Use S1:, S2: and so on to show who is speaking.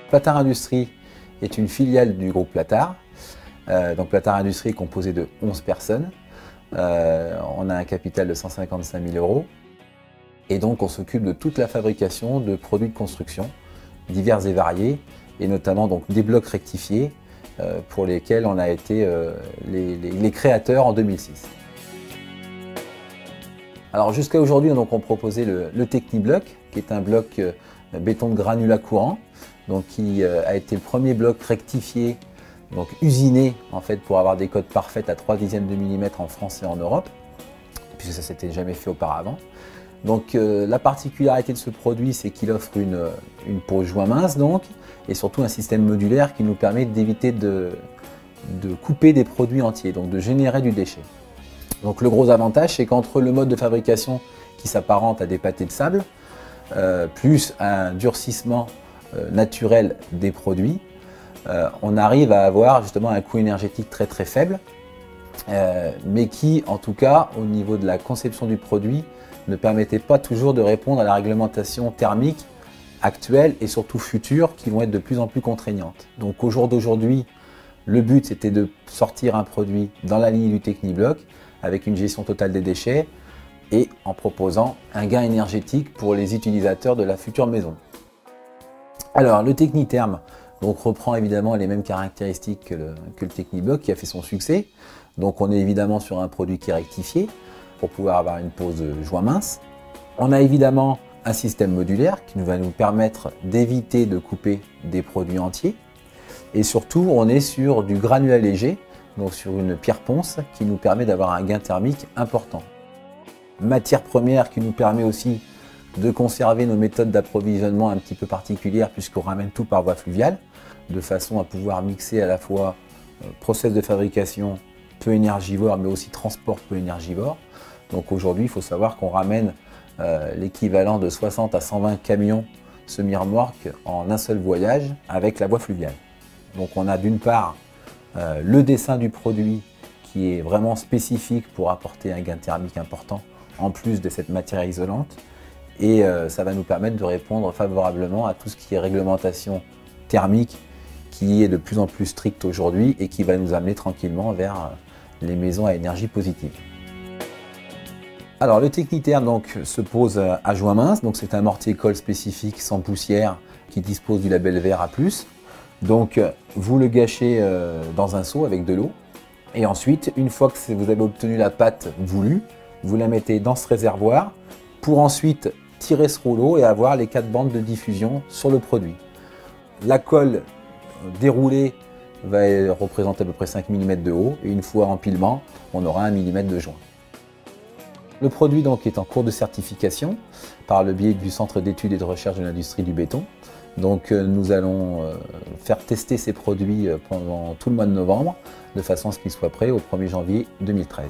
S1: Platard Industrie est une filiale du groupe Platard. Donc Platard Industrie est composé de 11 personnes. On a un capital de 155 000 euros. Et donc on s'occupe de toute la fabrication de produits de construction divers et variés, et notamment donc, des blocs rectifiés pour lesquels on a été les créateurs en 2006. Alors jusqu'à aujourd'hui, on proposait le Technibloc, qui est un bloc béton de granulat courant, donc qui a été le premier bloc rectifié, donc usiné en fait pour avoir des cotes parfaites à 3/10 de millimètre en France et en Europe, puisque ça s'était jamais fait auparavant. Donc la particularité de ce produit, c'est qu'il offre une pose joint mince donc, et surtout un système modulaire qui nous permet d'éviter de couper des produits entiers, donc de générer du déchet. Donc le gros avantage, c'est qu'entre le mode de fabrication qui s'apparente à des pâtés de sable, plus un durcissement naturel des produits, on arrive à avoir justement un coût énergétique très très faible, mais qui en tout cas au niveau de la conception du produit ne permettait pas toujours de répondre à la réglementation thermique actuelle et surtout future qui vont être de plus en plus contraignantes. Donc au jour d'aujourd'hui, le but c'était de sortir un produit dans la ligne du Technibloc avec une gestion totale des déchets et en proposant un gain énergétique pour les utilisateurs de la future maison. Alors le Technitherm donc, reprend évidemment les mêmes caractéristiques que le Technibloc qui a fait son succès. Donc on est évidemment sur un produit qui est rectifié pour pouvoir avoir une pose joint mince. On a évidemment un système modulaire qui va nous permettre d'éviter de couper des produits entiers. Et surtout on est sur du granulat léger, donc sur une pierre ponce qui nous permet d'avoir un gain thermique important. Matière première qui nous permet aussi de conserver nos méthodes d'approvisionnement un petit peu particulières puisqu'on ramène tout par voie fluviale, de façon à pouvoir mixer à la fois process de fabrication peu énergivore mais aussi transport peu énergivore. Donc aujourd'hui il faut savoir qu'on ramène l'équivalent de 60 à 120 camions semi-remorques en un seul voyage avec la voie fluviale. Donc on a d'une part le dessin du produit qui est vraiment spécifique pour apporter un gain thermique important en plus de cette matière isolante, et ça va nous permettre de répondre favorablement à tout ce qui est réglementation thermique qui est de plus en plus stricte aujourd'hui et qui va nous amener tranquillement vers les maisons à énergie positive. Alors le Technitherm donc se pose à joint mince, donc c'est un mortier colle spécifique sans poussière qui dispose du label vert A+. Donc vous le gâchez dans un seau avec de l'eau, et ensuite une fois que vous avez obtenu la pâte voulue, vous la mettez dans ce réservoir pour ensuite tirer ce rouleau et avoir les 4 bandes de diffusion sur le produit. La colle déroulée va représenter à peu près 5 mm de haut, et une fois empilement, on aura 1 mm de joint. Le produit donc est en cours de certification par le biais du Centre d'études et de recherche de l'industrie du béton. Donc nous allons faire tester ces produits pendant tout le mois de novembre, de façon à ce qu'ils soient prêts au 1er janvier 2013.